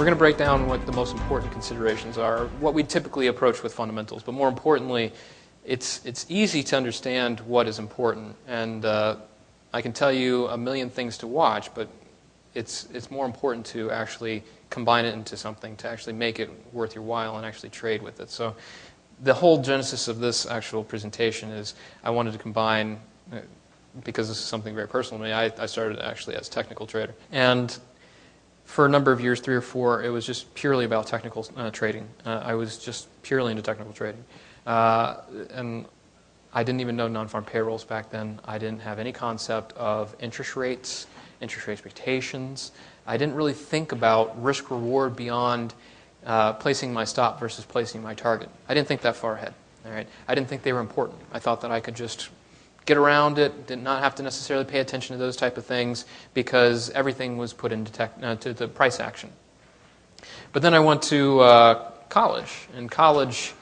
We're going to break down what the most important considerations are, what we typically approach with fundamentals, but more importantly, it's easy to understand what is important. And I can tell you a million things to watch, but it's more important to actually combine it into something, to actually make it worth your while and actually trade with it. So the whole genesis of this actual presentation is I wanted to combine, because this is something very personal to me, I started actually as a technical trader. And for a number of years, 3 or 4, it was just purely about technical trading. I was just purely into technical trading. And I didn't even know non-farm payrolls back then. I didn't have any concept of interest rates, interest rate expectations. I didn't really think about risk-reward beyond placing my stop versus placing my target. I didn't think that far ahead. All right? I didn't think they were important. I thought that I could just get around it, did not have to necessarily pay attention to those type of things because everything was put into to the price action. But then I went to college. In college,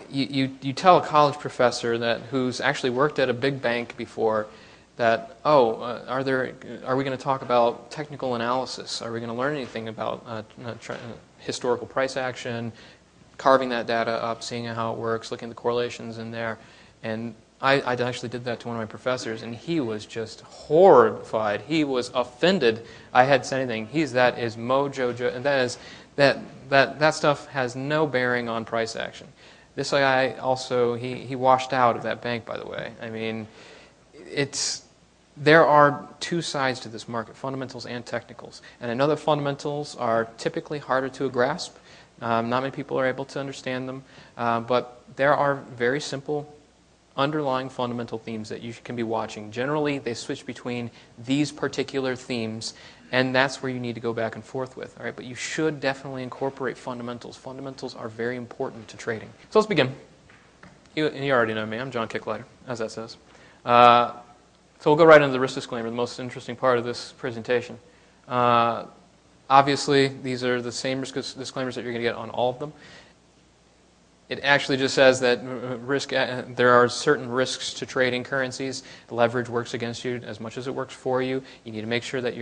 you tell a college professor that who's actually worked at a big bank before that, are we going to talk about technical analysis? Are we going to learn anything about historical price action, carving that data up, seeing how it works, looking at the correlations in there? And I actually did that to one of my professors, and he was just horrified. He was offended I had said anything. That is mojo, and that stuff has no bearing on price action. This guy also, he washed out of that bank, by the way. I mean, there are two sides to this market, fundamentals and technicals. And I know that fundamentals are typically harder to grasp. Not many people are able to understand them. But there are very simple underlying fundamental themes that you can be watching. Generally, they switch between these particular themes, and that's where you need to go back and forth with. All right, but you should definitely incorporate fundamentals. Fundamentals are very important to trading. So let's begin. You already know me. I'm John Kicklighter, as that says. So we'll go right into the risk disclaimer, the most interesting part of this presentation. Obviously, these are the same risk disclaimers that you're going to get on all of them. It actually just says that there are certain risks to trading currencies. Leverage works against you as much as it works for you. You need to make sure that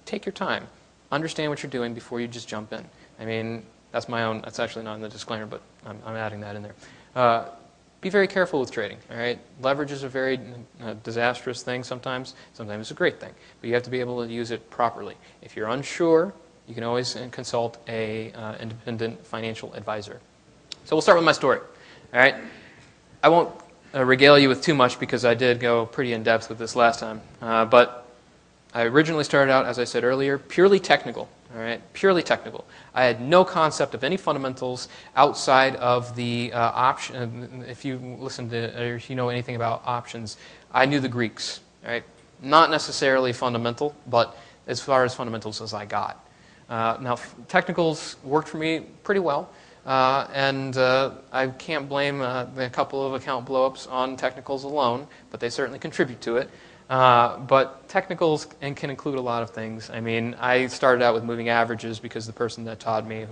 take your time. Understand what you're doing before you just jump in. I mean, that's actually not in the disclaimer, but I'm adding that in there. Be very careful with trading, all right? Leverage is a very disastrous thing sometimes. Sometimes it's a great thing. But you have to be able to use it properly. If you're unsure, you can always consult an independent financial advisor. So we'll start with my story. All right, I won't regale you with too much because I did go pretty in depth with this last time. But I originally started out, as I said earlier, purely technical. All right, purely technical. I had no concept of any fundamentals outside of the option. If you listen to, or if you know anything about options, I knew the Greeks. All right, not necessarily fundamental, but as far as fundamentals as I got. Now, technicals worked for me pretty well. And I can't blame a couple of account blowups on technicals alone, but they certainly contribute to it. But technicals can include a lot of things. I mean, I started out with moving averages because the person that taught me,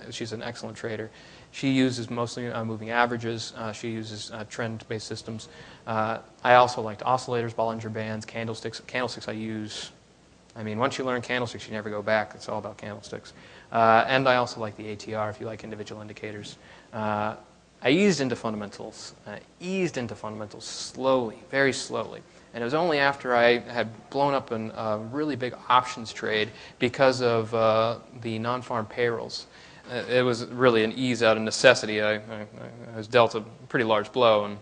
she's an excellent trader, she uses mostly moving averages. She uses trend-based systems. I also liked oscillators, Bollinger Bands, candlesticks. Candlesticks I use. I mean, once you learn candlesticks, you never go back. It's all about candlesticks. And I also like the ATR if you like individual indicators. I eased into fundamentals. Slowly, very slowly. And it was only after I had blown up a really big options trade because of the non-farm payrolls. It was really an ease out of necessity. I was dealt a pretty large blow, and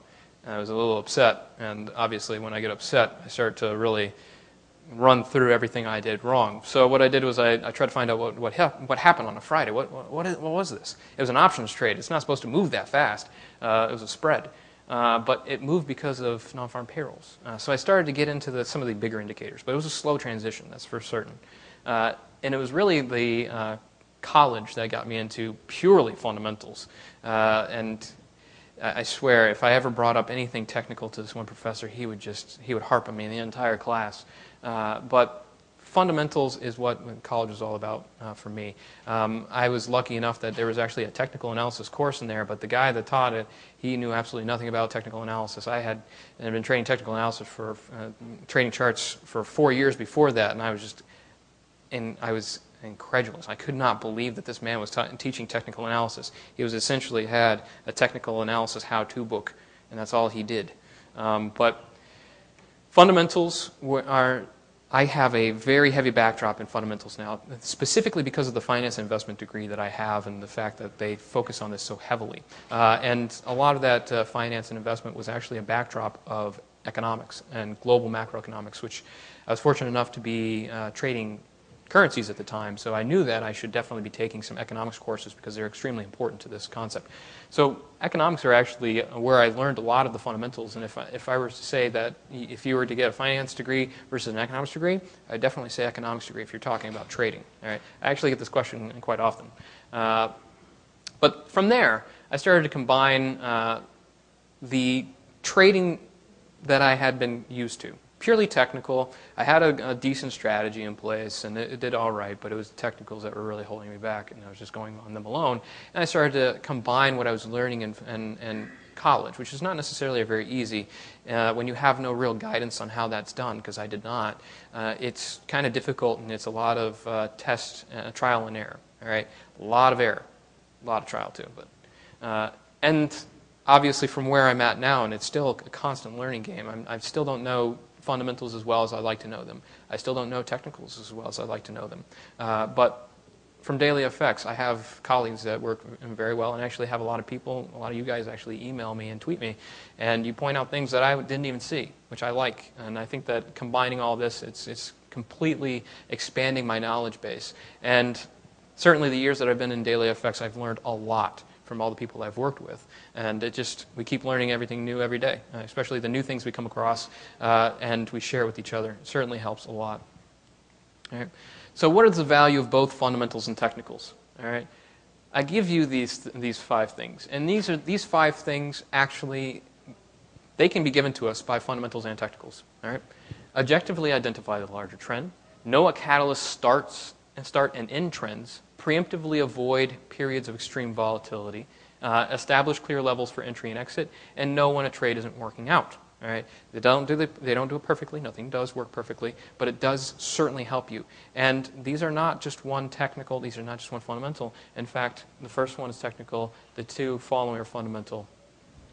I was a little upset. And obviously, when I get upset, I start to really run through everything I did wrong. So what I did was I tried to find out what happened on a Friday. What was this? It was an options trade. It's not supposed to move that fast. It was a spread. But it moved because of non-farm payrolls. So I started to get into some of the bigger indicators. But it was a slow transition, that's for certain. And it was really the college that got me into purely fundamentals. And I swear, if I ever brought up anything technical to this one professor, he would harp on me in the entire class. But fundamentals is what college is all about for me. I was lucky enough that there was actually a technical analysis course in there, but the guy that taught it, he knew absolutely nothing about technical analysis. I had been trading technical analysis for trading charts for 4 years before that, and I was incredulous. I could not believe that this man was teaching technical analysis. He was essentially had a technical analysis how-to book, and that's all he did. But fundamentals I have a very heavy backdrop in fundamentals now, specifically because of the finance and investment degree that I have and the fact that they focus on this so heavily. And a lot of that finance and investment was actually a backdrop of economics and global macroeconomics, which I was fortunate enough to be trading currencies at the time, so I knew that I should definitely be taking some economics courses because they're extremely important to this concept. So economics are actually where I learned a lot of the fundamentals, and if I were to say that if you were to get a finance degree versus an economics degree, I'd definitely say economics degree if you're talking about trading. All right? I actually get this question quite often. But from there, I started to combine the trading that I had been used to. Purely technical. I had a decent strategy in place, and it did all right, but it was the technicals that were really holding me back, and I was just going on them alone. And I started to combine what I was learning in college, which is not necessarily very easy when you have no real guidance on how that's done, because I did not. It's kind of difficult, and it's a lot of trial and error. All right, a lot of error, a lot of trial too, but and obviously from where I'm at now, and it's still a constant learning game. I still don't know fundamentals as well as I'd like to know them. I still don't know technicals as well as I'd like to know them. But from daily effects, I have colleagues that work very well, and actually have a lot of people, a lot of you guys actually email me and tweet me, and you point out things that I didn't even see, which I like. And I think that combining all this, it's completely expanding my knowledge base. And certainly the years that I've been in daily effects, I've learned a lot from all the people I've worked with. And we keep learning everything new every day, especially the new things we come across, and we share it with each other. It certainly helps a lot. All right. So what is the value of both fundamentals and technicals? All right. I give you these 5 things. And these 5 things actually, they can be given to us by fundamentals and technicals. All right. Objectively identify the larger trend. Know what catalysts start and end trends. Preemptively avoid periods of extreme volatility, establish clear levels for entry and exit, and know when a trade isn't working out. All right? They don't do it perfectly. Nothing does work perfectly, but it does certainly help you. And these are not just one technical. These are not just one fundamental. In fact, the first one is technical. The 2 following are fundamental.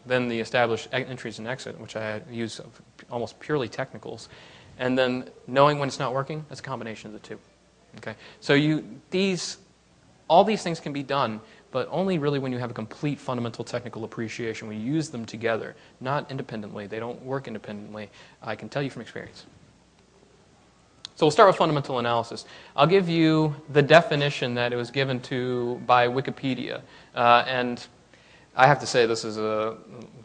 Then the established entries and exit, which I use almost purely technicals. And then knowing when it's not working, that's a combination of the 2. Okay? So all these things can be done, but only really when you have a complete fundamental technical appreciation. We use them together, not independently. They don't work independently. I can tell you from experience. So we'll start with fundamental analysis. I'll give you the definition that it was given by Wikipedia. And I have to say this is a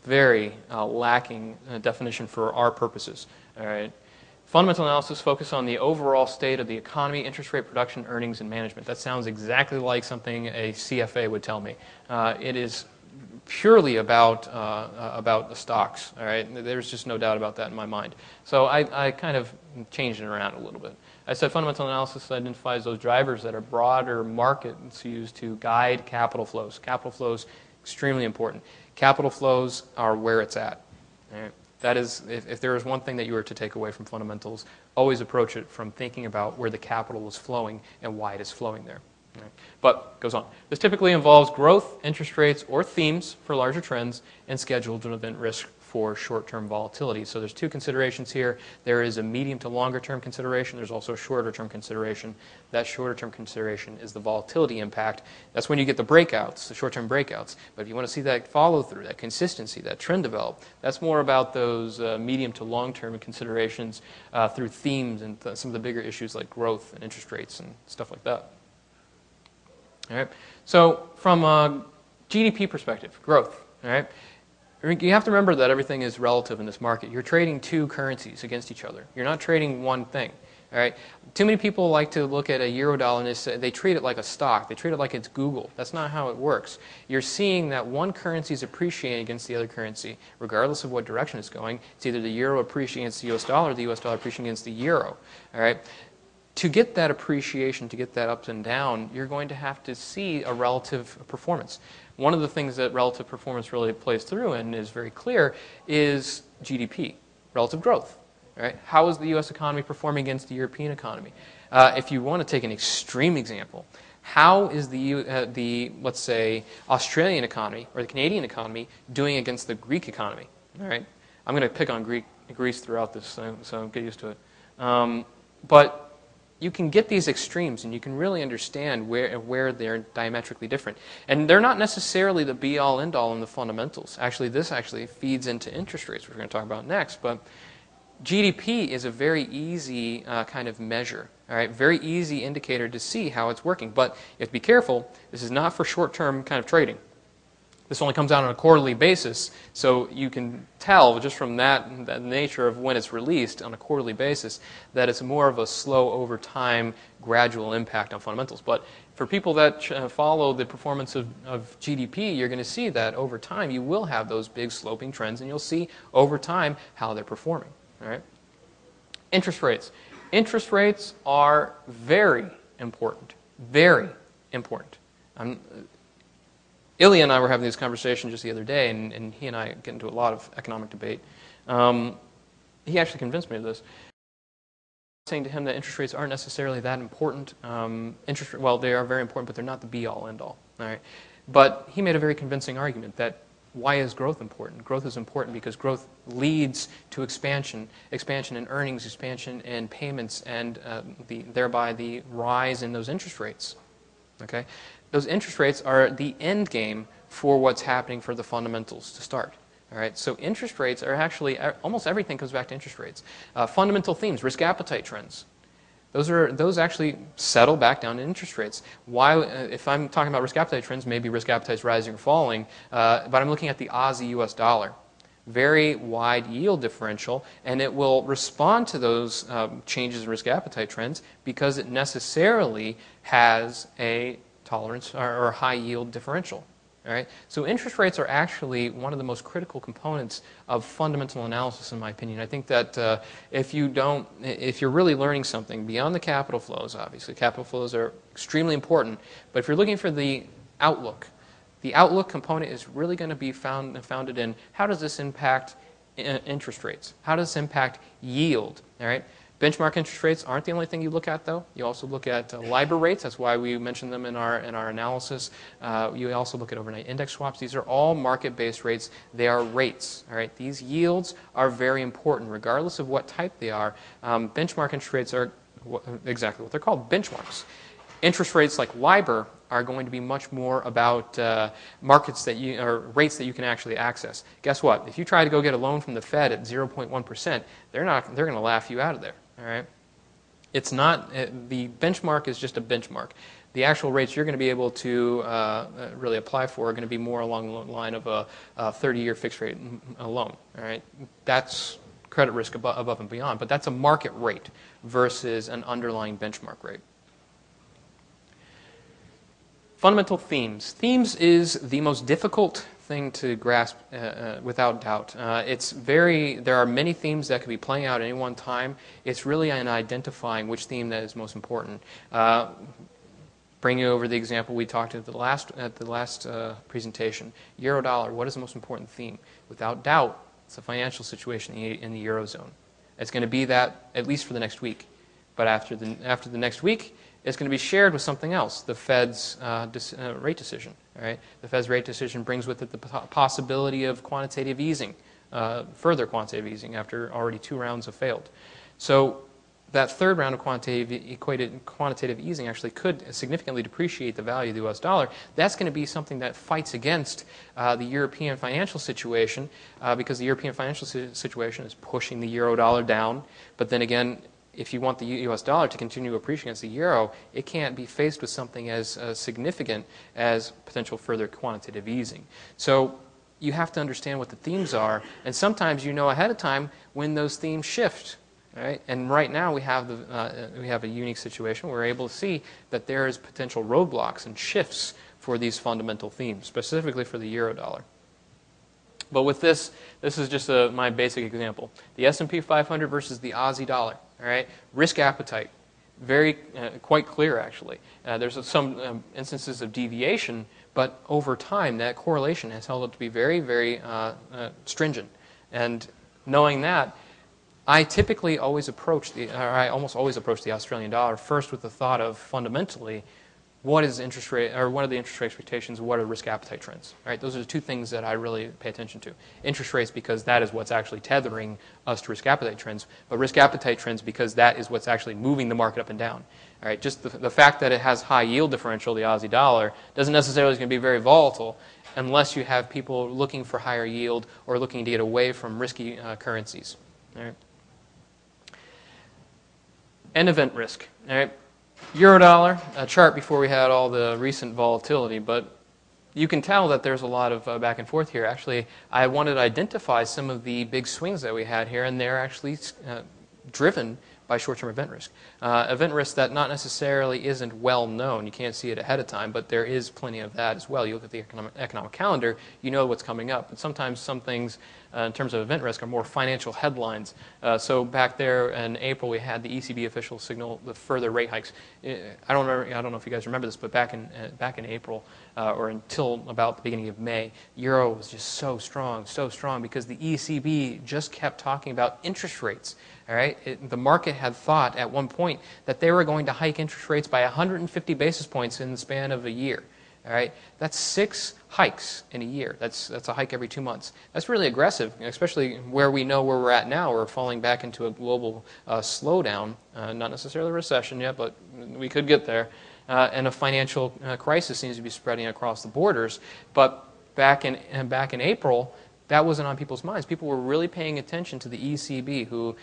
very lacking definition for our purposes. All right. Fundamental analysis focuses on the overall state of the economy, interest rate, production, earnings, and management. That sounds exactly like something a CFA would tell me. It is purely about the stocks. All right, there's just no doubt about that in my mind. So I kind of changed it around a little bit. I said fundamental analysis identifies those drivers that are broader markets used to guide capital flows. Capital flows, extremely important. Capital flows are where it's at. All right. That is, if there is one thing that you were to take away from fundamentals, always approach it from thinking about where the capital is flowing and why it is flowing there. Right. But, goes on. This typically involves growth, interest rates, or themes for larger trends, and scheduled event risk for short-term volatility. So there's 2 considerations here. There is a medium to longer-term consideration. There's also a shorter-term consideration. That shorter-term consideration is the volatility impact. That's when you get the breakouts, the short-term breakouts. But if you want to see that follow-through, that consistency, that trend develop, that's more about those medium to long-term considerations through themes and some of the bigger issues like growth and interest rates and stuff like that. All right. So from a GDP perspective, growth, all right, you have to remember that everything is relative in this market. You're trading 2 currencies against each other. You're not trading one thing. All right. Too many people like to look at a euro dollar and they treat it like a stock. They treat it like it's Google. That's not how it works. You're seeing that one currency is appreciating against the other currency, regardless of what direction it's going. It's either the euro appreciating against the U.S. dollar or the U.S. dollar appreciating against the euro. All right. To get that appreciation, to get that up and down, you're going to have to see a relative performance. One of the things that relative performance really plays through and is very clear is GDP, relative growth. Right? How is the U.S. economy performing against the European economy? If you want to take an extreme example, how is let's say, Australian economy or the Canadian economy doing against the Greek economy? All right? I'm going to pick on Greece throughout this, so get used to it. But you can get these extremes, and you can really understand where they're diametrically different. And they're not necessarily the be-all, end-all in the fundamentals. Actually, this actually feeds into interest rates, which we're going to talk about next. But GDP is a very easy kind of measure, all right? Very easy indicator to see how it's working. But you have to be careful. This is not for short-term kind of trading. This only comes out on a quarterly basis, so you can tell just from that nature of when it's released on a quarterly basis that it's more of a slow over time, gradual impact on fundamentals. But for people that follow the performance of GDP, you're going to see that over time you will have those big sloping trends, and you'll see over time how they're performing. All right? Interest rates. Interest rates are very important. Very important. Ilya and I were having this conversation just the other day, and he and I get into a lot of economic debate. He actually convinced me of this. Saying to him that interest rates aren't necessarily that important. Well, they are very important, but they're not the be-all, end-all. All right? But he made a very convincing argument that why is growth important? Growth is important because growth leads to expansion in earnings, expansion in payments, and thereby the rise in those interest rates. Okay? Those interest rates are the end game for what's happening for the fundamentals to start. All right? So interest rates are actually, almost everything comes back to interest rates. Fundamental themes, risk appetite trends. Those actually settle back down to interest rates. Why, if I'm talking about risk appetite trends, maybe risk appetite is rising or falling, but I'm looking at the Aussie US dollar. Very wide yield differential, and it will respond to those changes in risk appetite trends because it necessarily has a tolerance or high yield differential. All right? So interest rates are actually one of the most critical components of fundamental analysis, in my opinion. I think that if you're really learning something beyond the capital flows, obviously capital flows are extremely important, but if you're looking for the outlook component is really going to be founded in how does this impact interest rates? How does this impact yield? All right? Benchmark interest rates aren't the only thing you look at, though. You also look at LIBOR rates. That's why we mentioned them in our analysis. You also look at overnight index swaps. These are all market-based rates. They are rates. All right. These yields are very important, regardless of what type they are. Benchmark interest rates are exactly what they're called, benchmarks. Interest rates like LIBOR are going to be much more about markets or rates that you can actually access. Guess what? If you try to go get a loan from the Fed at 0.1%, they're going to laugh you out of there. All right? It's not the benchmark is just a benchmark. The actual rates you're going to be able to really apply for are going to be more along the line of a 30-year fixed rate loan. All right? That's credit risk above and beyond, but that's a market rate versus an underlying benchmark rate. Fundamental themes. Themes is the most difficult thing to grasp without doubt. There are many themes that could be playing out at any one time. It's really in identifying which theme that is most important. Bringing over the example we talked at the last presentation, euro dollar. What is the most important theme? Without doubt, it's the financial situation in the eurozone. It's going to be that at least for the next week. But after the next week, it's going to be shared with something else, the Fed's rate decision. All right? The Fed's rate decision brings with it the possibility of quantitative easing, further quantitative easing after already 2 rounds have failed. So that third round of quantitative easing actually could significantly depreciate the value of the US dollar. That's going to be something that fights against the European financial situation because the European financial situation is pushing the euro dollar down. But then again, if you want the US dollar to continue appreciating against the euro, it can't be faced with something as significant as potential further quantitative easing. So you have to understand what the themes are, and sometimes you know ahead of time when those themes shift. Right? And right now we have a unique situation where we're able to see that there is potential roadblocks and shifts for these fundamental themes, specifically for the euro dollar. But with this is just my basic example. The S&P 500 versus the Aussie dollar. All right? Risk appetite, quite clear actually. There's some instances of deviation, but over time that correlation has held up to be very, very stringent. And knowing that, I typically always approach I almost always approach the Australian dollar first with the thought of fundamentally, what is interest rate, or what are the interest rate expectations? What are risk appetite trends? Right, those are the two things that I really pay attention to. Interest rates because that is what's actually tethering us to risk appetite trends, but risk appetite trends because that is what's actually moving the market up and down. All right, just the fact that it has high yield differential, the Aussie dollar, doesn't necessarily going to be very volatile unless you have people looking for higher yield or looking to get away from risky currencies. All right. And event risk. All right. Euro-dollar, a chart before we had all the recent volatility, but you can tell that there's a lot of back and forth here. Actually, I wanted to identify some of the big swings that we had here, and they're actually driven by short-term event risk. Event risk that not necessarily isn't well known. You can't see it ahead of time, but there is plenty of that as well. You look at the economic calendar, you know what's coming up. But sometimes some things in terms of event risk are more financial headlines. So back there in April, we had the ECB official signal the further rate hikes. I don't know if you guys remember this, but back in April or until about the beginning of May, euro was just so strong because the ECB just kept talking about interest rates. All right, the market had thought at one point that they were going to hike interest rates by 150 basis points in the span of a year. All right, that's 6 hikes in a year. That's a hike every 2 months. That's really aggressive, especially where we know where we're at now. We're falling back into a global slowdown, not necessarily a recession yet, but we could get there. And a financial crisis seems to be spreading across the borders. But back in April, that wasn't on people's minds. People were really paying attention to the ECB, who,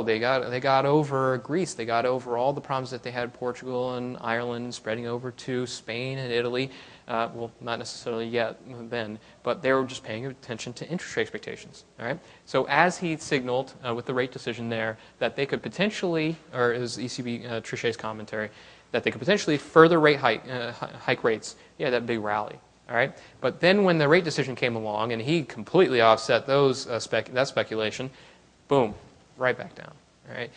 they got over Greece, they got over all the problems that they had in Portugal and Ireland, and spreading over to Spain and Italy. Well, not necessarily yet then, but they were just paying attention to interest rate expectations. All right. So as he signaled with the rate decision there that they could potentially, or his ECB Trichet's commentary, that they could potentially further rate hike rates. Yeah, that big rally. All right, but then when the rate decision came along and he completely offset those that speculation, boom, right back down. All right,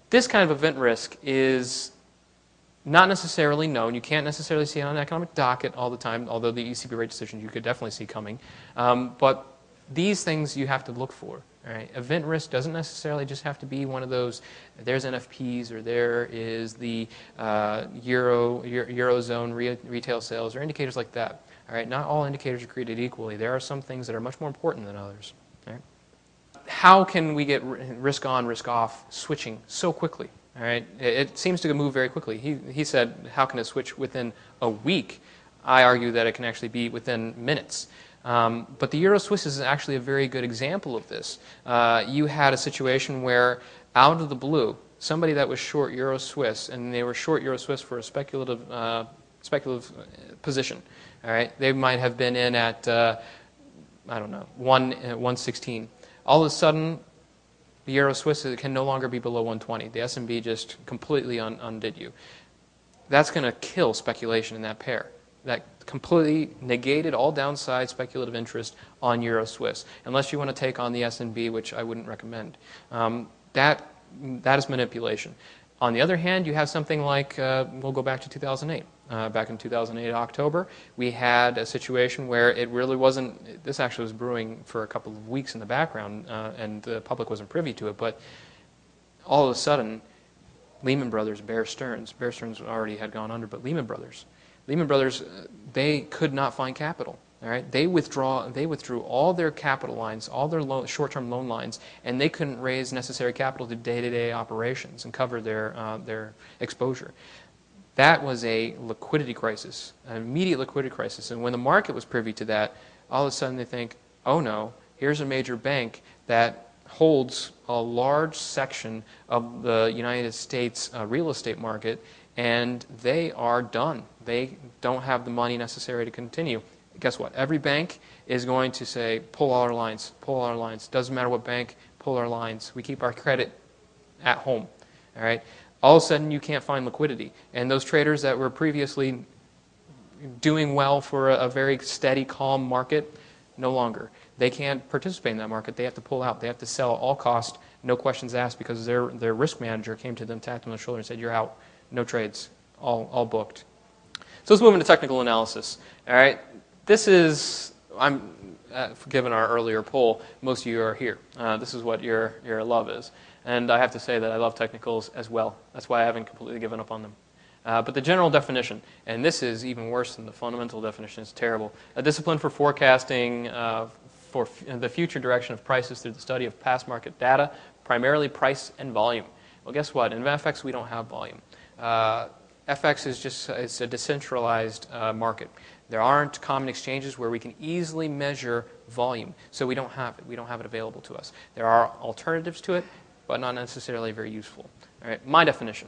this kind of event risk is not necessarily known. You can't necessarily see it on an economic docket all the time, although the ECB rate decision you could definitely see coming. But these things you have to look for. All right, event risk doesn't necessarily just have to be one of those. There's NFPs or there is the Eurozone retail sales or indicators like that. All right, not all indicators are created equally. There are some things that are much more important than others. All right? How can we get risk on, risk off switching so quickly? All right, it seems to move very quickly. He said, how can it switch within a week? I argue that it can actually be within minutes. But the Euro Swiss is actually a very good example of this. You had a situation where, out of the blue, somebody that was short Euro Swiss, and they were short Euro Swiss for a speculative position. All right, they might have been in at, I don't know, 116. All of a sudden, the Euro Swiss can no longer be below 120. The S&B just completely undid you. That's going to kill speculation in that pair. That completely negated all downside speculative interest on Euro Swiss, unless you want to take on the S&B, which I wouldn't recommend. That is manipulation. On the other hand, you have something like, we'll go back to 2008. Back in 2008, October, we had a situation where it really wasn't, this actually was brewing for a couple of weeks in the background, and the public wasn't privy to it, but all of a sudden, Lehman Brothers, Bear Stearns already had gone under, but Lehman Brothers, they could not find capital. All right, they withdrew all their capital lines, all their short-term loan lines, and they couldn't raise necessary capital to day-to-day operations and cover their exposure. That was a liquidity crisis, an immediate liquidity crisis. And when the market was privy to that, all of a sudden they think, oh no, here's a major bank that holds a large section of the United States real estate market, and they are done. They don't have the money necessary to continue. Guess what? Every bank is going to say, pull all our lines, pull all our lines. Doesn't matter what bank, pull our lines. We keep our credit at home. All right? All of a sudden, you can't find liquidity. And those traders that were previously doing well for a very steady, calm market, no longer. They can't participate in that market. They have to pull out. They have to sell at all cost, no questions asked, because their risk manager came to them, tapped them on the shoulder, and said, you're out. No trades. All booked. So let's move into technical analysis. All right. This is, given our earlier poll, most of you are here. This is what your love is. And I have to say that I love technicals as well. That's why I haven't completely given up on them. But the general definition, and this is even worse than the fundamental definition, it's terrible. A discipline for forecasting for the future direction of prices through the study of past market data, primarily price and volume. Well, guess what? In FX, we don't have volume. FX is just it's a decentralized market. There aren't common exchanges where we can easily measure volume, so we don't have it. We don't have it available to us. There are alternatives to it, but not necessarily very useful. All right, my definition.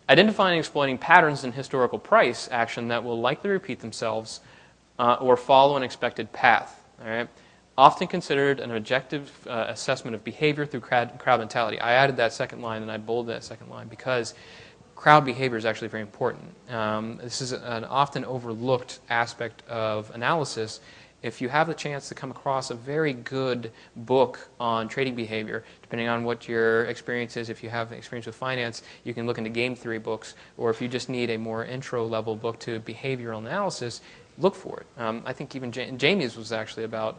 Identifying and exploiting patterns in historical price action that will likely repeat themselves or follow an expected path. All right? Often considered an objective assessment of behavior through crowd mentality. I added that second line and I bolded that second line because crowd behavior is actually very important. This is an often overlooked aspect of analysis. If you have the chance to come across a very good book on trading behavior, depending on what your experience is, if you have experience with finance, you can look into game theory books, or if you just need a more intro-level book to behavioral analysis, look for it. I think even Jamie's was actually about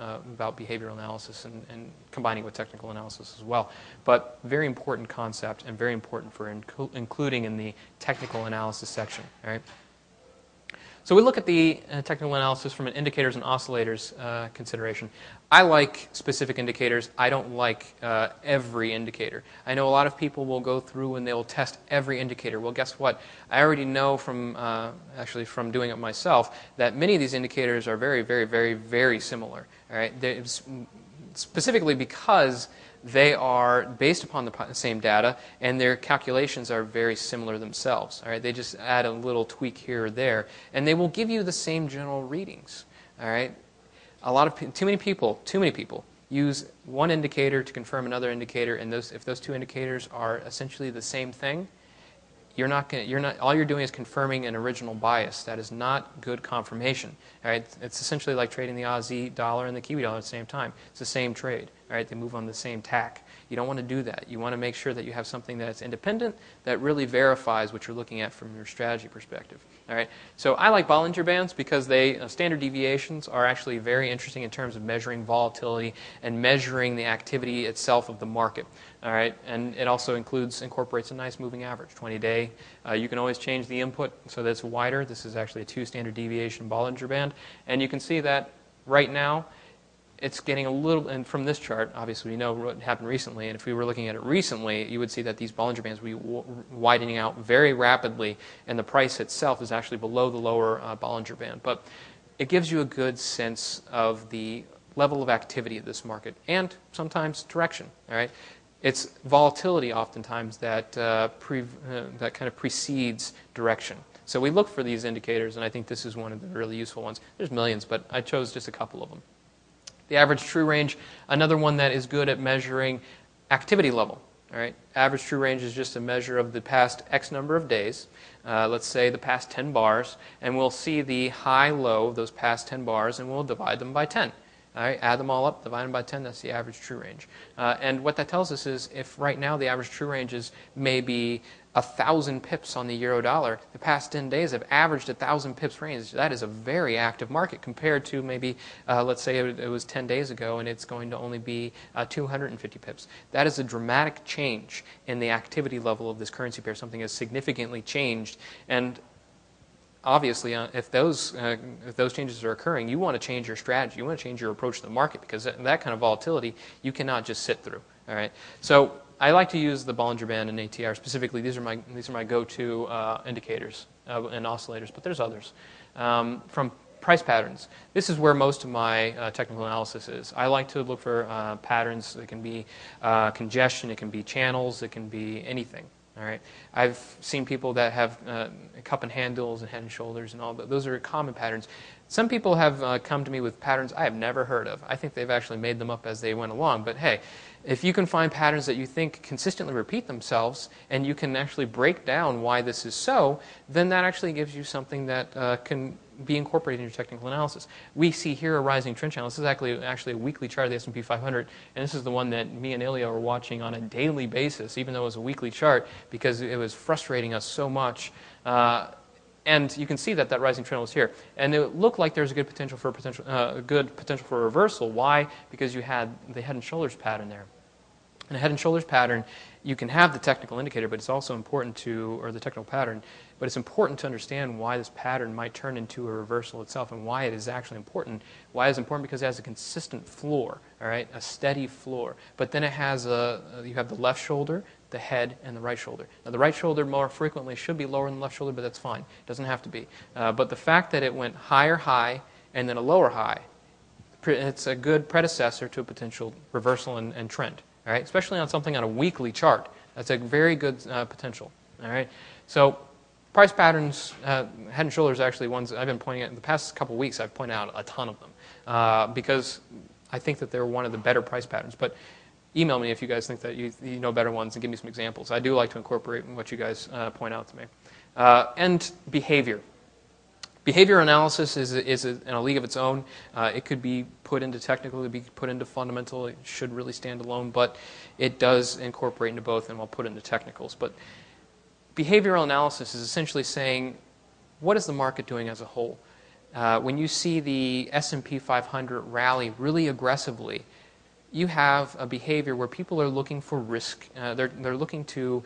behavioral analysis and combining with technical analysis as well. But very important concept and very important for including in the technical analysis section. All right? So we look at the technical analysis from an indicators and oscillators consideration. I like specific indicators. I don't like every indicator. I know a lot of people will go through and they'll test every indicator. Well, guess what? I already know from actually from doing it myself that many of these indicators are very, very, very, very similar. All right, specifically because they are based upon the same data, and their calculations are very similar themselves. All right, they just add a little tweak here or there, and they will give you the same general readings. All right, too many people use one indicator to confirm another indicator, and if those two indicators are essentially the same thing, all you're doing is confirming an original bias. That is not good confirmation. All right, it's essentially like trading the Aussie dollar and the Kiwi dollar at the same time. It's the same trade. All right, they move on the same tack. You don't want to do that. You want to make sure that you have something that's independent that really verifies what you're looking at from your strategy perspective. All right, so I like Bollinger Bands because standard deviations are actually very interesting in terms of measuring volatility and measuring the activity itself of the market. All right, and it also incorporates a nice moving average, 20-day. You can always change the input so that it's wider. This is actually a 2 standard deviation Bollinger Band, and you can see that right now it's getting a little, and from this chart, obviously we know what happened recently, and if we were looking at it recently, you would see that these Bollinger Bands would be widening out very rapidly, and the price itself is actually below the lower Bollinger Band. But it gives you a good sense of the level of activity of this market, and sometimes direction. All right, it's volatility oftentimes that that kind of precedes direction. So we look for these indicators, and I think this is one of the really useful ones. There's millions, but I chose just a couple of them. The average true range, another one that is good at measuring activity level. All right, average true range is just a measure of the past X number of days. Let's say the past 10 bars, and we'll see the high-low of those past 10 bars, and we'll divide them by 10. All right, add them all up, divide them by 10, that's the average true range. And what that tells us is if right now the average true range is maybe 1,000 pips on the euro dollar, the past 10 days have averaged 1,000 pips range. That is a very active market compared to maybe, let's say it was 10 days ago and it's going to only be 250 pips. That is a dramatic change in the activity level of this currency pair. Something has significantly changed, and obviously, if those changes are occurring, you want to change your strategy. You want to change your approach to the market because that kind of volatility you cannot just sit through. All right. So I like to use the Bollinger Band and ATR specifically. These are my go-to indicators and oscillators, but there's others. From price patterns, this is where most of my technical analysis is. I like to look for patterns that can be congestion, it can be channels, it can be anything. All right, I've seen people that have cup and handles and head and shoulders and all that. Those are common patterns. Some people have come to me with patterns I have never heard of. I think they've actually made them up as they went along. But hey, if you can find patterns that you think consistently repeat themselves and you can actually break down why this is so, then that actually gives you something that can be incorporated in your technical analysis. We see here a rising trend channel. This is actually a weekly chart of the S&P 500, and this is the one that me and Ilya were watching on a daily basis, even though it was a weekly chart, because it was frustrating us so much. And you can see that rising trend was here, and it looked like there was a good potential for reversal. Why? Because you had the head and shoulders pattern there. In a head and shoulders pattern, you can have the technical indicator, but it's also important to, or the technical pattern, but it's important to understand why this pattern might turn into a reversal itself and why it is actually important. Why it's important? Because it has a consistent floor, all right, a steady floor. But then it has you have the left shoulder, the head, and the right shoulder. Now, the right shoulder more frequently should be lower than the left shoulder, but that's fine. It doesn't have to be. But the fact that it went higher high and then a lower high, it's a good predecessor to a potential reversal and trend. All right, especially on something on a weekly chart. That's a very good potential. All right, so price patterns, head and shoulders, are actually ones I've been pointing at in the past couple weeks. I've pointed out a ton of them because I think that they're one of the better price patterns. But email me if you guys think that you know better ones and give me some examples. I do like to incorporate what you guys point out to me. And behavior. Behavior analysis is in a league of its own. It could be put into technical, it could be put into fundamental. It should really stand alone, but it does incorporate into both, and I'll put it into technicals. But behavioral analysis is essentially saying, what is the market doing as a whole? When you see the S&P 500 rally really aggressively, you have a behavior where people are looking for risk. They're looking to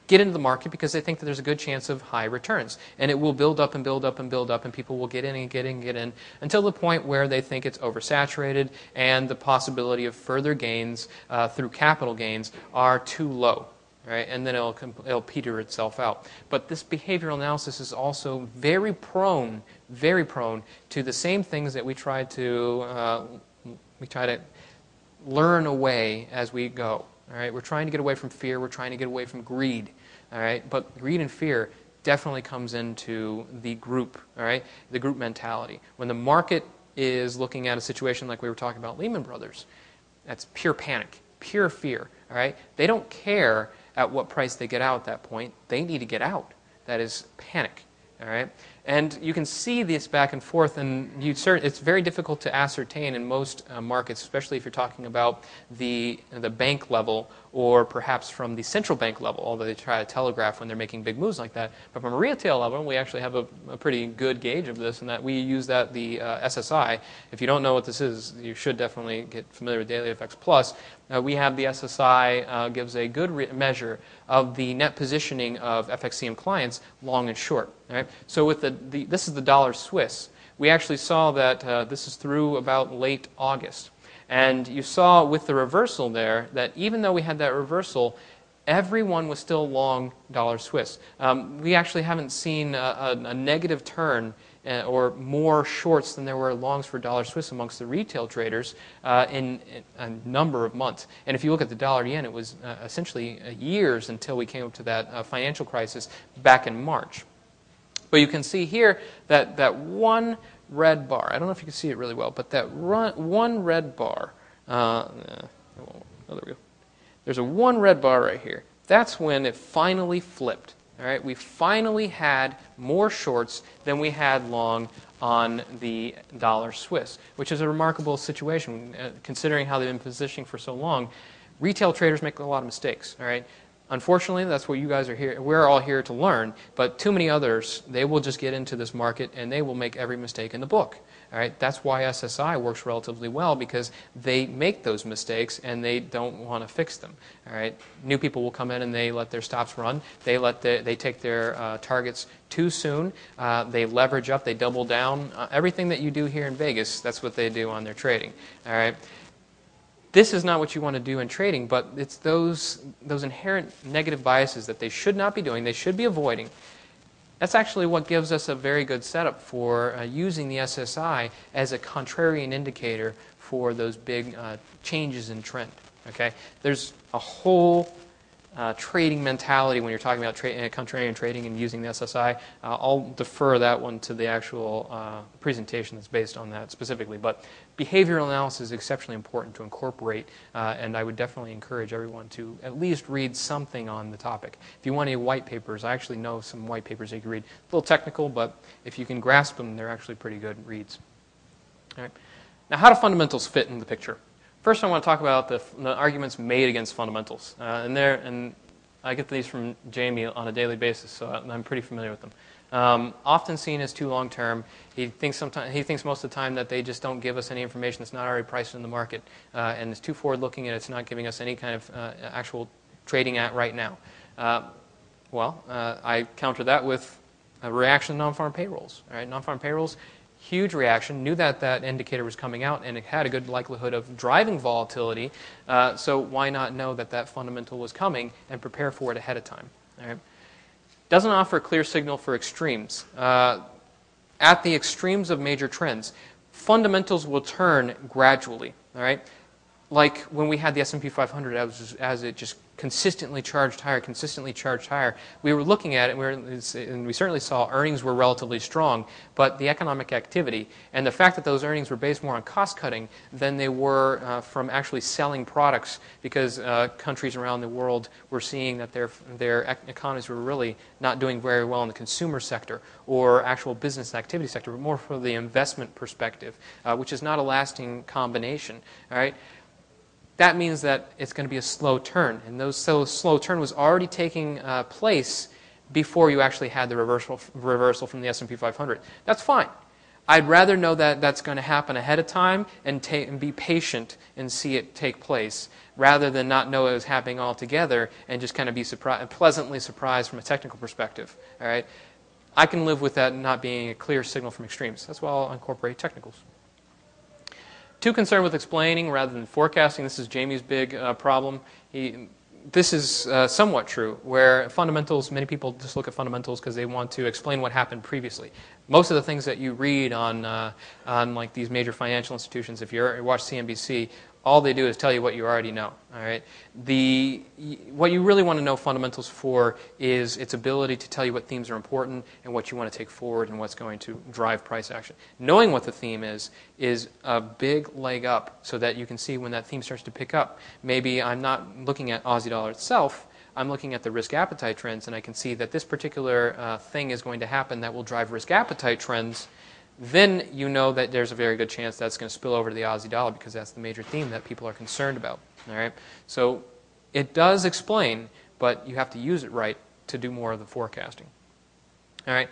get into the market because they think that there's a good chance of high returns. And it will build up and build up and build up, and people will get in and get in and get in until the point where they think it's oversaturated and the possibility of further gains through capital gains are too low. Right? And then it'll peter itself out. But this behavioral analysis is also very prone to the same things that we try to learn away as we go. All right? We're trying to get away from fear. We're trying to get away from greed. All right? But greed and fear definitely comes into the group. All right? The group mentality. When the market is looking at a situation like we were talking about Lehman Brothers, that's pure panic, pure fear. All right? They don't care at what price they get out at that point. They need to get out. That is panic. All right? And you can see this back and forth, and it's very difficult to ascertain in most markets, especially if you're talking about the bank level or perhaps from the central bank level, although they try to telegraph when they're making big moves like that. But from a retail level, we actually have a pretty good gauge of this, and that we use the SSI. If you don't know what this is, you should definitely get familiar with Daily FX Plus. We have the SSI gives a good measure of the net positioning of FXCM clients, long and short. Right? So with this is the dollar Swiss. We actually saw that this is through about late August. And you saw with the reversal there that even though we had that reversal, everyone was still long dollar Swiss. We actually haven't seen a negative turn or more shorts than there were longs for dollar Swiss amongst the retail traders in a number of months. And if you look at the dollar yen, it was essentially years until we came up to that financial crisis back in March. But you can see here that one red bar, I don't know if you can see it really well, but that one red bar, there we go. There's a one red bar right here. That's when it finally flipped. All right, we finally had more shorts than we had long on the dollar Swiss, which is a remarkable situation considering how they've been positioning for so long. Retail traders make a lot of mistakes. All right. Unfortunately, that's what you guys are here. We're all here to learn, but too many others, they will just get into this market and they will make every mistake in the book. All right, that's why SSI works relatively well, because they make those mistakes and they don't want to fix them. All right, new people will come in and they let their stops run. They take their targets too soon. They leverage up. They double down. Everything that you do here in Vegas, that's what they do on their trading. All right. This is not what you want to do in trading, but it's those inherent negative biases that they should not be doing, they should be avoiding. That's actually what gives us a very good setup for using the SSI as a contrarian indicator for those big changes in trend. Okay? There's a whole trading mentality when you're talking about contrarian trading and using the SSI. I'll defer that one to the actual presentation that's based on that specifically. But behavioral analysis is exceptionally important to incorporate, and I would definitely encourage everyone to at least read something on the topic. If you want any white papers, I actually know some white papers that you can read. A little technical, but if you can grasp them, they're actually pretty good reads. All right. Now, how do fundamentals fit in the picture? First, I want to talk about the arguments made against fundamentals. And I get these from Jamie on a daily basis, so I'm pretty familiar with them. Often seen as too long-term. He thinks most of the time that they just don't give us any information that's not already priced in the market, and it's too forward-looking, and it's not giving us any kind of actual trading at right now. I counter that with a reaction to non-farm payrolls. All right, non-farm payrolls, huge reaction. Knew that that indicator was coming out, and it had a good likelihood of driving volatility. So why not know that that fundamental was coming and prepare for it ahead of time? All right. Doesn't offer a clear signal for extremes. At the extremes of major trends, fundamentals will turn gradually. All right, like when we had the S&P 500 as it just consistently charged higher, we were looking at it, and we certainly saw earnings were relatively strong, but the economic activity and the fact that those earnings were based more on cost-cutting than they were from actually selling products, because countries around the world were seeing that their economies were really not doing very well in the consumer sector or actual business activity sector, but more from the investment perspective, which is not a lasting combination. All right. That means that it's going to be a slow turn, and slow turn was already taking place before you actually had the reversal from the S&P 500. That's fine. I'd rather know that that's going to happen ahead of time and be patient and see it take place, rather than not know it was happening altogether and just kind of be pleasantly surprised from a technical perspective. All right, I can live with that not being a clear signal from extremes. That's why I'll incorporate technicals. Too concerned with explaining rather than forecasting. This is Jamie's big problem. This is somewhat true, where fundamentals, many people just look at fundamentals because they want to explain what happened previously. Most of the things that you read on like these major financial institutions, if you watch CNBC, all they do is tell you what you already know. All right. What you really want to know fundamentals for is its ability to tell you what themes are important and what you want to take forward and what's going to drive price action. Knowing what the theme is a big leg up, so that you can see when that theme starts to pick up. Maybe I'm not looking at Aussie dollar itself. I'm looking at the risk appetite trends, and I can see that this particular thing is going to happen that will drive risk appetite trends. Then you know that there's a very good chance that's going to spill over to the Aussie dollar, because that's the major theme that people are concerned about. All right, so it does explain, but you have to use it right to do more of the forecasting. All right,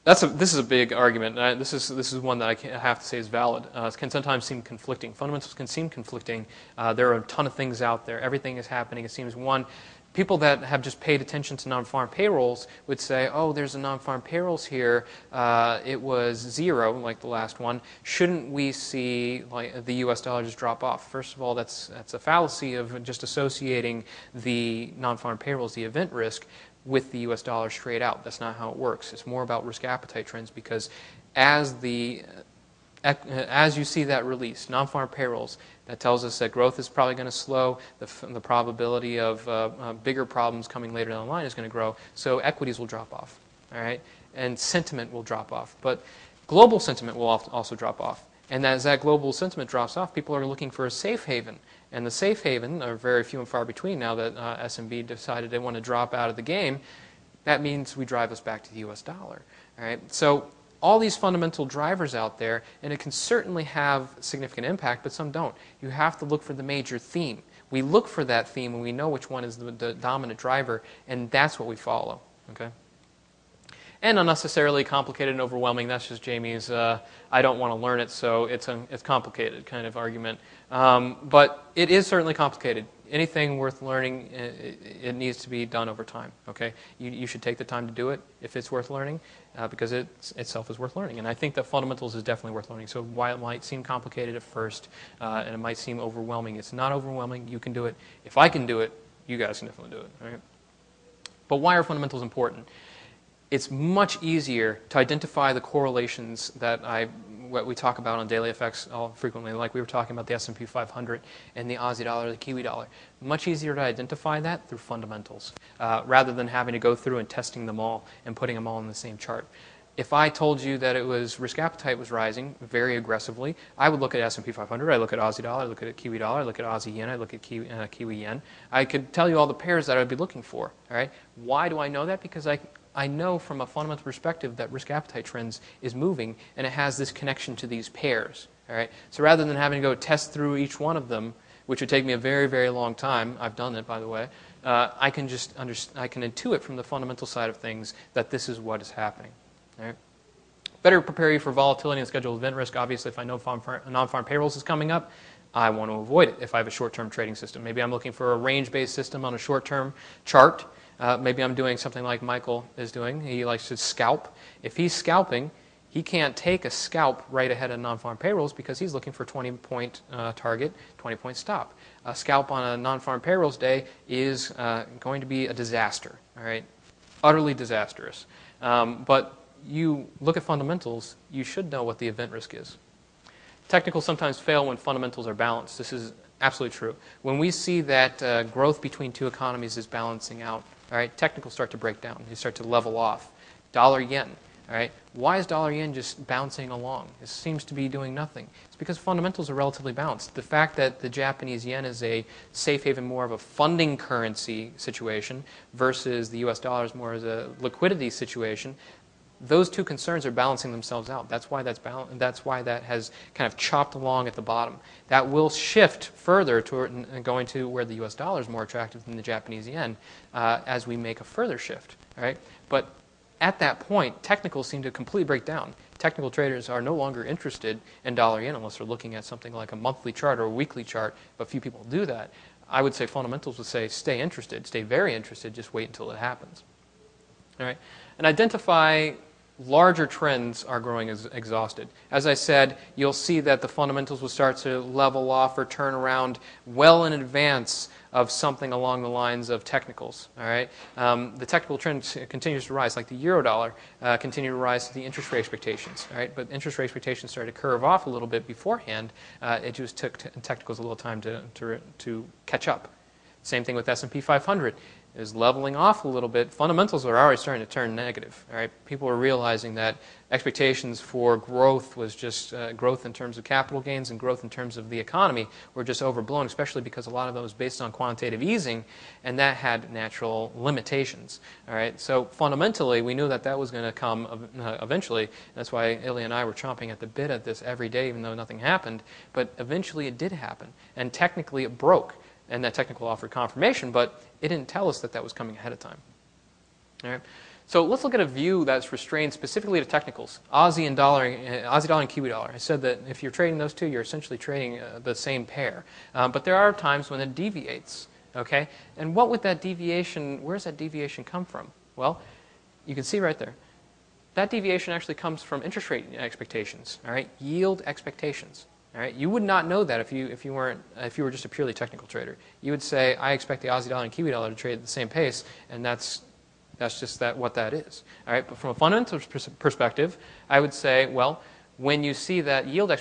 this is a big argument. This is one that I have to say is valid. It can sometimes seem conflicting. Fundamentals can seem conflicting. There are a ton of things out there. Everything is happening. It seems one. People that have just paid attention to non-farm payrolls would say, oh, there's a non-farm payrolls here. It was 0, like the last one. Shouldn't we see like the U.S. dollar just drop off? First of all, that's a fallacy of just associating the non-farm payrolls, the event risk, with the U.S. dollar straight out. That's not how it works. It's more about risk appetite trends, because as you see that release, non-farm payrolls, that tells us that growth is probably going to slow. The probability of bigger problems coming later down the line is going to grow. So equities will drop off, all right, and sentiment will drop off. But global sentiment will also drop off. And as that global sentiment drops off, people are looking for a safe haven. And the safe haven are very few and far between now that SMB decided they want to drop out of the game. That means we drive us back to the U.S. dollar, all right? So all these fundamental drivers out there, and it can certainly have significant impact, but some don't. You have to look for the major theme. We look for that theme when we know which one is the dominant driver, and that's what we follow. Okay? And unnecessarily complicated and overwhelming, that's just Jamie's, I don't want to learn it, so it's complicated kind of argument. But it is certainly complicated. Anything worth learning, it needs to be done over time. Okay, you should take the time to do it if it's worth learning, because it itself is worth learning. And I think that fundamentals is definitely worth learning. So while it might seem complicated at first, and it might seem overwhelming, it's not overwhelming. You can do it. If I can do it, you guys can definitely do it. All right? But why are fundamentals important? It's much easier to identify the correlations that what we talk about on daily effects all frequently, like we were talking about the S&P 500 and the Aussie dollar, the Kiwi dollar. Much easier to identify that through fundamentals, rather than having to go through and testing them all and putting them all in the same chart. If I told you that it was risk appetite was rising very aggressively, I would look at S&P 500, I look at Aussie dollar, I look at Kiwi dollar, I look at Aussie yen, I look at Kiwi yen. I could tell you all the pairs that I would be looking for. All right? Why do I know that? Because I know from a fundamental perspective that risk appetite trends is moving, and it has this connection to these pairs. All right? So rather than having to go test through each one of them, which would take me a very, very long time, I've done it, by the way, I can intuit from the fundamental side of things that this is what is happening. All right? Better prepare you for volatility and scheduled event risk. Obviously, if I know non-farm payrolls is coming up, I want to avoid it if I have a short-term trading system. Maybe I'm looking for a range-based system on a short-term chart. Maybe I'm doing something like Michael is doing. He likes to scalp. If he's scalping, he can't take a scalp right ahead of non-farm payrolls because he's looking for 20-point target, 20-point stop. A scalp on a non-farm payrolls day is going to be a disaster, all right? Utterly disastrous. But you look at fundamentals, you should know what the event risk is. Technicals sometimes fail when fundamentals are balanced. This is absolutely true. When we see that growth between two economies is balancing out, all right, technicals start to break down. They start to level off. Dollar yen. All right. Why is dollar yen just bouncing along? It seems to be doing nothing. It's because fundamentals are relatively balanced. The fact that the Japanese yen is a safe haven, more of a funding currency situation, versus the U.S. dollar is more as a liquidity situation, those two concerns are balancing themselves out. That's why that's why that has kind of chopped along at the bottom. That will shift further toward going to where the U.S. dollar is more attractive than the Japanese yen as we make a further shift. All right. But at that point, technicals seem to completely break down. Technical traders are no longer interested in dollar yen unless they're looking at something like a monthly chart or a weekly chart, but few people do that. I would say fundamentals would say stay interested, stay very interested, just wait until it happens. All right? And identify larger trends are growing exhausted. As I said, you'll see that the fundamentals will start to level off or turn around well in advance of something along the lines of technicals. All right, the technical trend continues to rise, like the euro-dollar continued to rise to the interest rate expectations. All right, but interest rate expectations started to curve off a little bit beforehand. It just took technicals a little time to catch up. Same thing with S&P 500. Is leveling off a little bit. Fundamentals are already starting to turn negative. All right, people are realizing that expectations for growth was just growth in terms of capital gains and growth in terms of the economy were just overblown, especially because a lot of that was based on quantitative easing, and that had natural limitations. All right, so fundamentally, we knew that that was going to come eventually. That's why Ilya and I were chomping at the bit at this every day, even though nothing happened. But eventually, it did happen, and technically, it broke. And that technical offered confirmation, but it didn't tell us that that was coming ahead of time. All right. So let's look at a view that's restrained specifically to technicals. Aussie dollar and Kiwi dollar. I said that if you're trading those two, you're essentially trading the same pair. But there are times when it deviates. Okay. And what would that deviation? Where does that deviation come from? Well, you can see right there. That deviation actually comes from interest rate expectations. All right. Yield expectations. All right, you would not know that if you were just a purely technical trader. You would say, I expect the Aussie dollar and Kiwi dollar to trade at the same pace, and that's just what that is. All right, but from a fundamental perspective, I would say, well, when you see that yield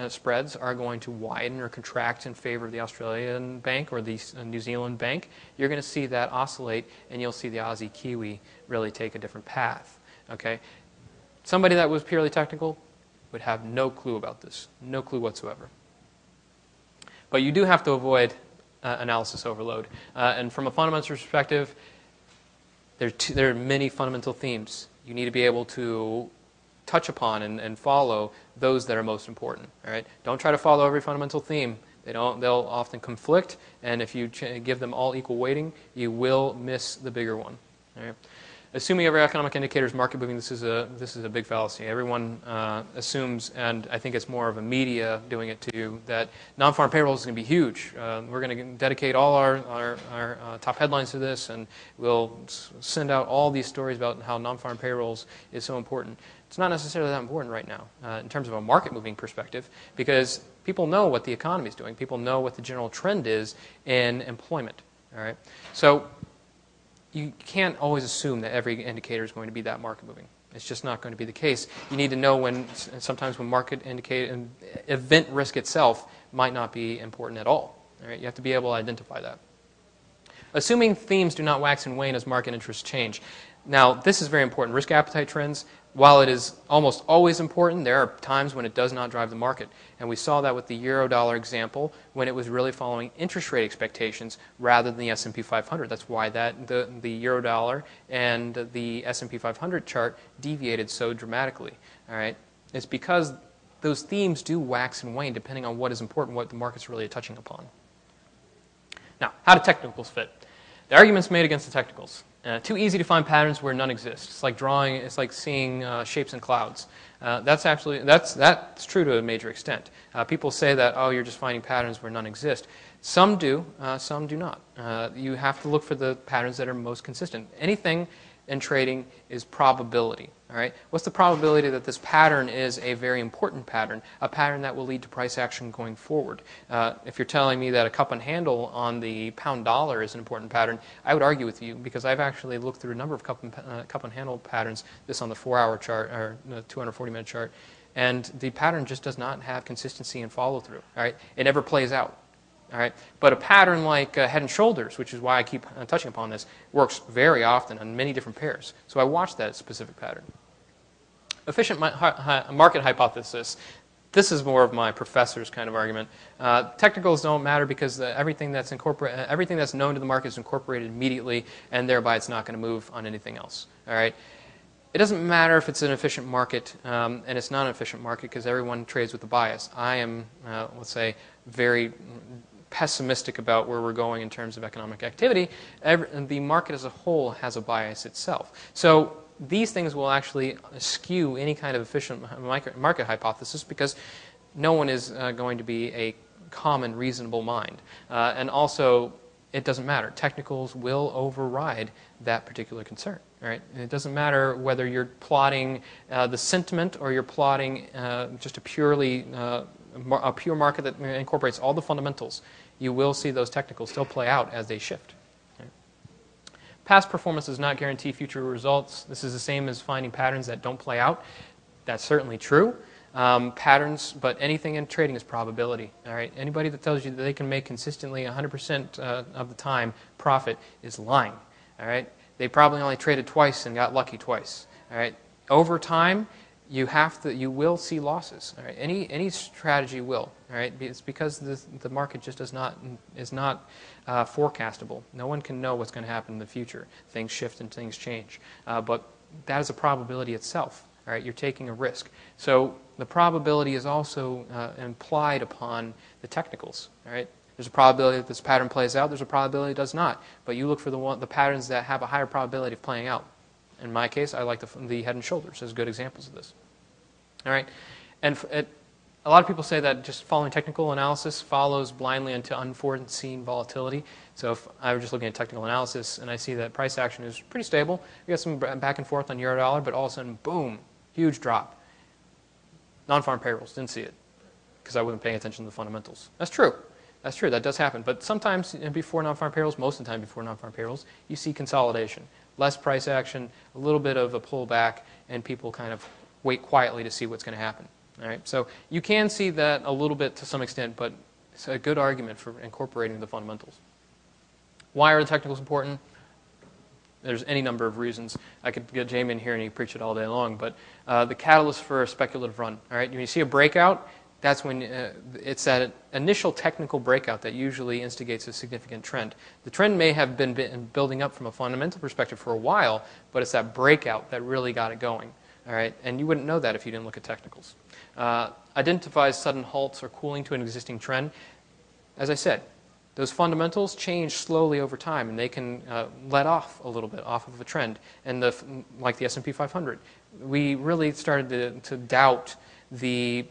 spreads are going to widen or contract in favor of the Australian bank or the New Zealand bank, you're going to see that oscillate, and you'll see the Aussie Kiwi really take a different path. Okay, somebody that was purely technical would have no clue about this, no clue whatsoever. But you do have to avoid analysis overload. And from a fundamental perspective, there are many fundamental themes. You need to be able to touch upon and follow those that are most important. All right? Don't try to follow every fundamental theme. They'll often conflict, and if you give them all equal weighting, you will miss the bigger one. All right? Assuming every economic indicator is market moving, this is a big fallacy. Everyone assumes, and I think it's more of a media doing it to you, that non-farm payrolls is going to be huge. We're going to dedicate all our top headlines to this, and we'll send out all these stories about how non-farm payrolls is so important. It's not necessarily that important right now in terms of a market-moving perspective, because people know what the economy is doing. People know what the general trend is in employment. All right, so you can't always assume that every indicator is going to be that market moving. It's just not going to be the case. You need to know sometimes when market event risk itself might not be important at all. All right? You have to be able to identify that. Assuming themes do not wax and wane as market interests change. Now, this is very important. Risk appetite trends, while it is almost always important, there are times when it does not drive the market. And we saw that with the euro-dollar example when it was really following interest rate expectations rather than the S&P 500. That's why the euro-dollar and the S&P 500 chart deviated so dramatically. All right? It's because those themes do wax and wane depending on what is important, what the market's really touching upon. Now, how do technicals fit? The arguments made against the technicals. Too easy to find patterns where none exist. It's like drawing. It's like seeing shapes in clouds. That's true to a major extent. People say that, oh, you're just finding patterns where none exist. Some do, some do not. You have to look for the patterns that are most consistent. Anything in trading is probability. All right? What's the probability that this pattern is a very important pattern, a pattern that will lead to price action going forward? If you're telling me that a cup and handle on the pound dollar is an important pattern, I would argue with you because I've actually looked through a number of cup and handle patterns, this on the 4-hour chart or the 240-minute chart, and the pattern just does not have consistency and follow-through. All right? It never plays out. All right? But a pattern like head and shoulders, which is why I keep touching upon this, works very often on many different pairs. So I watch that specific pattern. Efficient market hypothesis. This is more of my professor's kind of argument. Technicals don't matter because everything that's known to the market is incorporated immediately, and thereby it's not going to move on anything else. All right? It doesn't matter if it's an efficient market and it's not an efficient market because everyone trades with a bias. I am, let's say, very pessimistic about where we're going in terms of economic activity. The market as a whole has a bias itself. So these things will actually skew any kind of efficient market hypothesis because no one is going to be a common, reasonable mind. And also, it doesn't matter. Technicals will override that particular concern. Right? It doesn't matter whether you're plotting the sentiment or you're plotting just a pure market that incorporates all the fundamentals. You will see those technicals still play out as they shift. Okay? Past performance does not guarantee future results. This is the same as finding patterns that don't play out. That's certainly true. Patterns, but anything in trading is probability. All right? Anybody that tells you that they can make consistently 100% of the time profit is lying. All right? They probably only traded twice and got lucky twice. All right? Over time, you will see losses. All right? Any strategy will. All right? It's because the market just is not forecastable. No one can know what's going to happen in the future. Things shift and things change. But that is a probability itself. All right? You're taking a risk. So the probability is also implied upon the technicals. All right? There's a probability that this pattern plays out. There's a probability it does not. But you look for the patterns that have a higher probability of playing out. In my case, I like the head and shoulders as good examples of this. All right? And a lot of people say that just following technical analysis follows blindly into unforeseen volatility. So if I were just looking at technical analysis and I see that price action is pretty stable, we got some back and forth on euro dollar, but all of a sudden, boom, huge drop. Non-farm payrolls, didn't see it because I wasn't paying attention to the fundamentals. That's true. That's true. That does happen. But sometimes before non-farm payrolls, most of the time before non-farm payrolls, you see consolidation. Less price action, a little bit of a pullback, and people kind of wait quietly to see what's going to happen. All right? So you can see that a little bit to some extent, but it's a good argument for incorporating the fundamentals. Why are the technicals important? There's any number of reasons. I could get Jamie in here and he could preach it all day long, but the catalyst for a speculative run. All right? When you see a breakout, that's when it's that initial technical breakout that usually instigates a significant trend. The trend may have been building up from a fundamental perspective for a while, but it's that breakout that really got it going. All right? And you wouldn't know that if you didn't look at technicals. Identifies sudden halts or cooling to an existing trend. As I said, those fundamentals change slowly over time, and they can let off a little bit off of a trend. And like the S&P 500, we really started to doubt the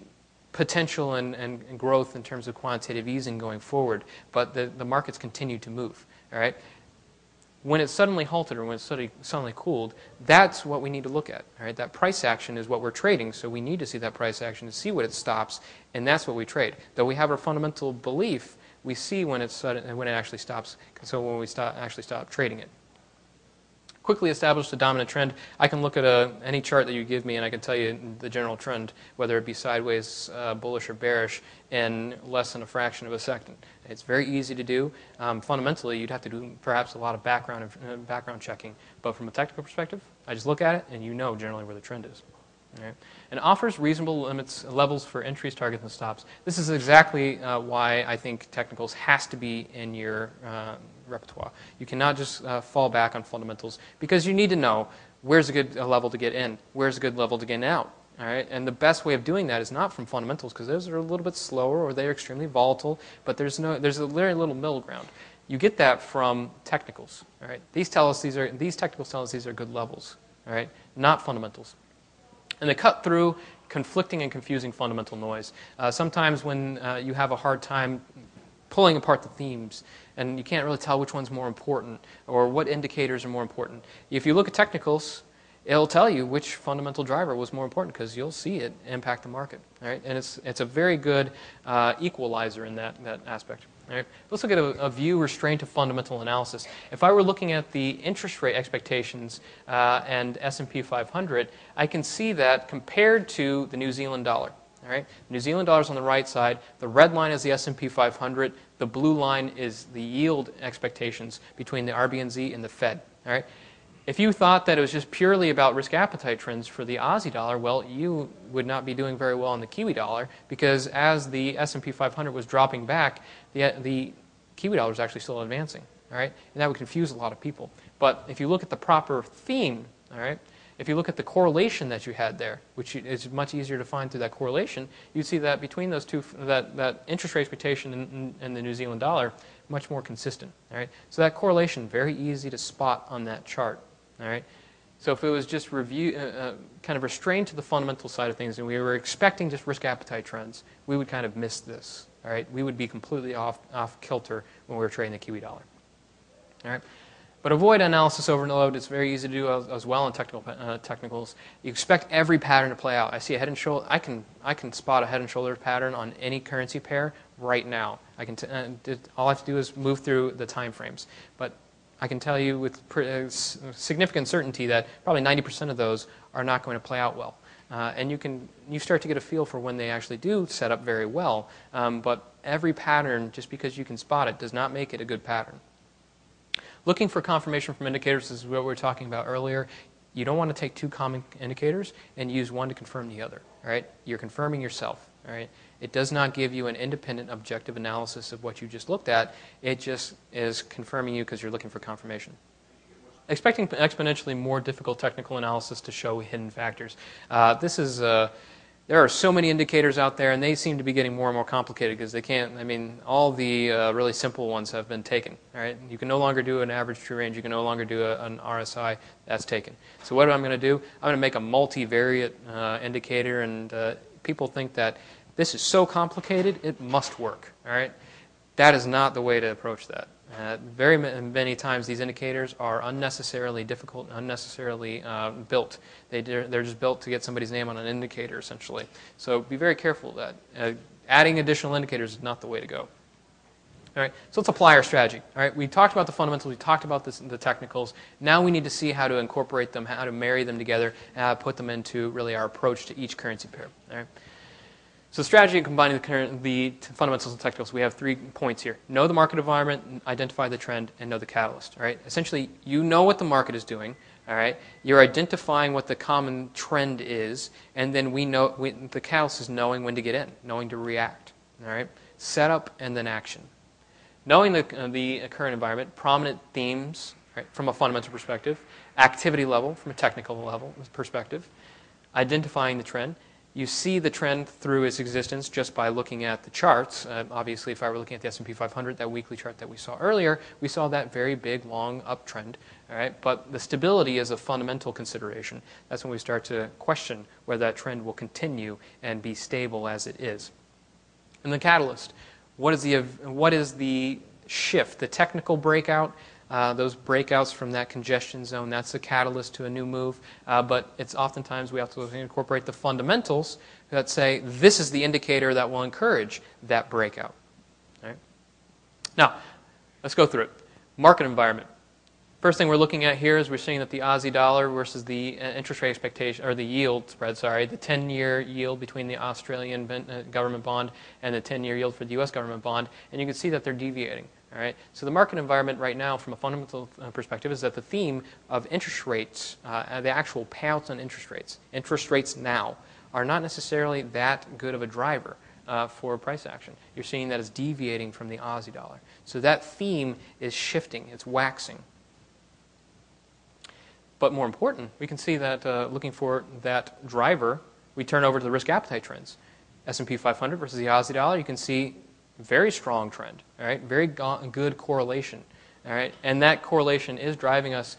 potential and growth in terms of quantitative easing going forward, but the markets continue to move. All right? When it suddenly halted or when it suddenly cooled, that's what we need to look at. All right? That price action is what we're trading, so we need to see that price action to see what it stops, and that's what we trade. Though we have our fundamental belief, we see when it actually stops, so when we actually stop trading it. Quickly establish a dominant trend. I can look at any chart that you give me and I can tell you the general trend, whether it be sideways, bullish, or bearish, in less than a fraction of a second. It's very easy to do. Fundamentally, you'd have to do perhaps a lot of background checking. But from a technical perspective, I just look at it and you know generally where the trend is. All right? And offers reasonable levels for entries, targets, and stops. This is exactly why I think technicals has to be in your repertoire. You cannot just fall back on fundamentals because you need to know where's a good level to get in, where's a good level to get out. All right? And the best way of doing that is not from fundamentals because those are a little bit slower or they're extremely volatile, but there's a very little middle ground. You get that from technicals. All right? These technicals tell us these are good levels, all right? Not fundamentals. And they cut through conflicting and confusing fundamental noise. Sometimes when you have a hard time pulling apart the themes and you can't really tell which one's more important or what indicators are more important. If you look at technicals, it'll tell you which fundamental driver was more important because you'll see it impact the market. All right? And it's a very good equalizer in that aspect. All right? Let's look at a view restrained to fundamental analysis. If I were looking at the interest rate expectations and S&P 500, I can see that compared to the New Zealand dollar. All right? New Zealand dollar is on the right side. The red line is the S&P 500. The blue line is the yield expectations between the RBNZ and the Fed. All right? If you thought that it was just purely about risk appetite trends for the Aussie dollar, well, you would not be doing very well on the Kiwi dollar because as the S&P 500 was dropping back, the Kiwi dollar was actually still advancing. All right? And that would confuse a lot of people. But if you look at the proper theme, all right, if you look at the correlation that you had there, which is much easier to find through that correlation, you'd see that between those two, that interest rate expectation and the New Zealand dollar, much more consistent. All right? So that correlation, very easy to spot on that chart. All right? So if it was just kind of restrained to the fundamental side of things and we were expecting just risk appetite trends, we would kind of miss this. All right? We would be completely off kilter when we were trading the Kiwi dollar. All right? But avoid analysis overload. It's very easy to do as well in technicals. You expect every pattern to play out. I see a head and shoulder. I can spot a head and shoulders pattern on any currency pair right now. All I have to do is move through the time frames. But I can tell you with significant certainty that probably 90% of those are not going to play out well. And you start to get a feel for when they actually do set up very well. But every pattern, just because you can spot it, does not make it a good pattern. Looking for confirmation from indicators is what we were talking about earlier. You don't want to take two common indicators and use one to confirm the other. All right? You're confirming yourself. All right? It does not give you an independent, objective analysis of what you just looked at. It just is confirming you because you're looking for confirmation. Expecting exponentially more difficult technical analysis to show hidden factors. There are so many indicators out there, and they seem to be getting more and more complicated because they can't, all the really simple ones have been taken. All right? You can no longer do an average true range. You can no longer do an RSI. That's taken. So what I'm going to do, I'm going to make a multivariate indicator, and people think that this is so complicated, it must work. All right? That is not the way to approach that. Very many times these indicators are unnecessarily difficult, unnecessarily built. They're just built to get somebody's name on an indicator, essentially. So be very careful of that. Adding additional indicators is not the way to go. All right, so let's apply our strategy. All right, we talked about the fundamentals, we talked about the technicals. Now we need to see how to incorporate them, how to marry them together, and put them into really our approach to each currency pair. All right. So strategy in combining the fundamentals and technicals, we have 3 points here. Know the market environment, identify the trend, and know the catalyst. All right? Essentially, you know what the market is doing. All right? You're identifying what the common trend is, and then the catalyst is knowing when to get in, knowing to react. All right? Setup and then action. Knowing the current environment, prominent themes, right, from a fundamental perspective, activity level from a technical level perspective, identifying the trend. You see the trend through its existence just by looking at the charts. Obviously, if I were looking at the S&P 500, that weekly chart that we saw earlier, we saw that very big, long uptrend. All right? But the stability is a fundamental consideration. That's when we start to question whether that trend will continue and be stable as it is. And the catalyst. What is the shift, the technical breakout? Those breakouts from that congestion zone, that's the catalyst to a new move. But it's oftentimes we have to incorporate the fundamentals that say this is the indicator that will encourage that breakout. All right? Now, let's go through it. Market environment. First thing we're looking at here is we're seeing that the Aussie dollar versus the interest rate expectation, or the yield spread, the 10-year yield between the Australian government bond and the 10-year yield for the U.S. government bond, and you can see that they're deviating. All right? So the market environment right now, from a fundamental perspective, is that the theme of interest rates, the actual payouts on interest rates now, are not necessarily that good of a driver for price action. You're seeing that it's deviating from the Aussie dollar. So that theme is shifting. It's waxing. But more important, we can see that looking for that driver, we turn over to the risk appetite trends. S&P 500 versus the Aussie dollar, you can see Very strong trend, all right? Very good correlation, all right? And that correlation is driving us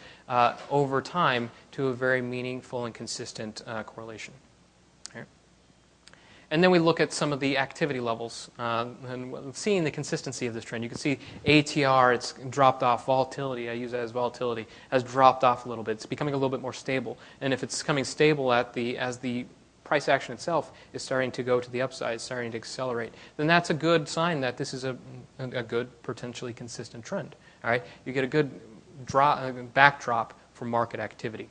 over time to a very meaningful and consistent correlation. All right? And then we look at some of the activity levels and seeing the consistency of this trend. You can see ATR, it's dropped off. Volatility, I use that as volatility, has dropped off a little bit. It's becoming a little bit more stable. And if it's coming stable as the price action itself is starting to go to the upside, starting to accelerate, then that's a good sign that this is a good, potentially consistent trend. All right? You get a good backdrop for market activity.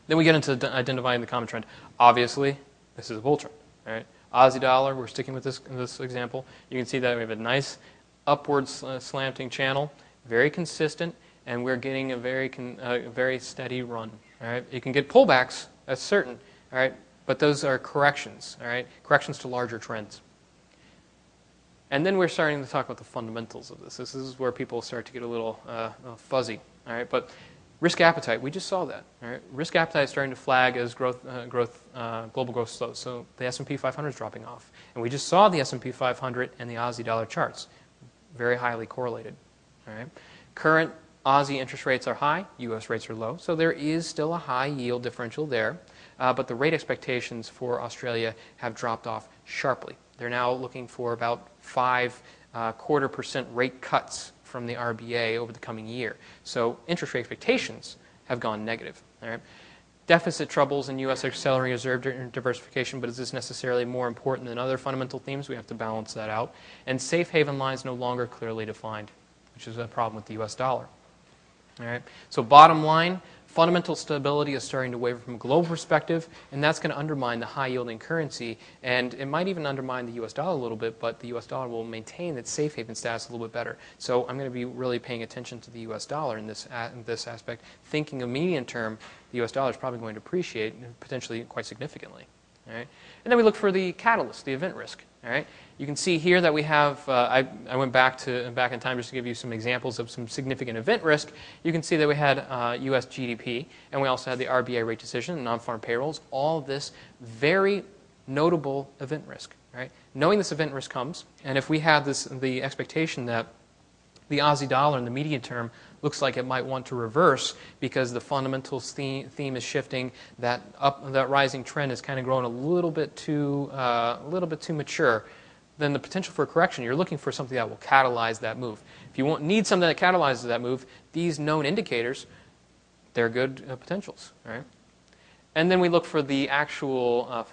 Then we get into identifying the common trend. Obviously, this is a bull trend. All right? Aussie dollar, we're sticking with this example. You can see that we have a nice upward slanting channel, very consistent, and we're getting a very steady run. All right? You can get pullbacks, that's certain. All right? But those are corrections, all right? Corrections to larger trends. And then we're starting to talk about the fundamentals of this. This is where people start to get a little fuzzy, all right? But risk appetite, we just saw that, all right? Risk appetite is starting to flag as global growth slows. So the S&P 500 is dropping off. And we just saw the S&P 500 and the Aussie dollar charts, very highly correlated, all right? Current Aussie interest rates are high, U.S. rates are low. So there is still a high yield differential there. But the rate expectations for Australia have dropped off sharply. They're now looking for about 5.25% rate cuts from the RBA over the coming year. So interest rate expectations have gone negative. All right? Deficit troubles in U.S. accelerating reserve diversification, but is this necessarily more important than other fundamental themes? We have to balance that out. And safe haven lines no longer clearly defined, which is a problem with the U.S. dollar. All right? So bottom line, fundamental stability is starting to waver from a global perspective, and that's going to undermine the high-yielding currency, and it might even undermine the U.S. dollar a little bit, but the U.S. dollar will maintain its safe haven status a little bit better. So I'm going to be really paying attention to the U.S. dollar in this aspect, thinking of medium term, the U.S. dollar is probably going to appreciate, potentially quite significantly. All right? And then we look for the catalyst, the event risk. All right? You can see here that we have, I went back in time just to give you some examples of some significant event risk. You can see that we had U.S. GDP, and we also had the RBA rate decision, non-farm payrolls. All of this very notable event risk. Right? Knowing this event risk comes, and if we have the expectation that the Aussie dollar in the medium term looks like it might want to reverse because the fundamentals theme is shifting, that rising trend is kind of growing a little bit too mature, then the potential for a correction, you're looking for something that will catalyze that move. If you need something that catalyzes that move, these known indicators, they're good potentials. Right? And then we look for the actual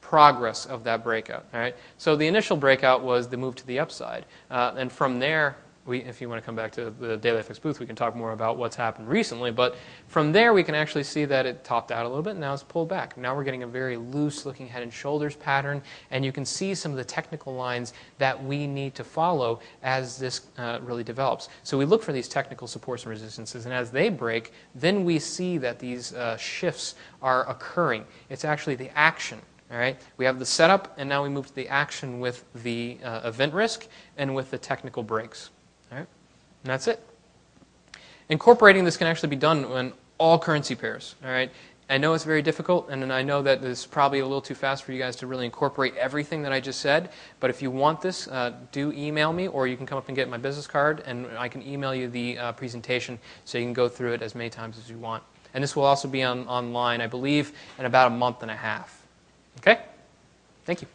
progress of that breakout. All right? So the initial breakout was the move to the upside. And from there, if you want to come back to the Daily FX booth, we can talk more about what's happened recently. But from there, we can actually see that it topped out a little bit, and now it's pulled back. Now we're getting a very loose-looking head and shoulders pattern, and you can see some of the technical lines that we need to follow as this really develops. So we look for these technical supports and resistances, and as they break, then we see that these shifts are occurring. It's actually the action. All right? We have the setup, and now we move to the action with the event risk and with the technical breaks. All right? And that's it. Incorporating this can actually be done in all currency pairs. All right? I know it's very difficult, and I know that it's probably a little too fast for you guys to really incorporate everything that I just said. But if you want this, do email me, or you can come up and get my business card, and I can email you the presentation so you can go through it as many times as you want. And this will also be online, I believe, in about a month and a half. Okay? Thank you.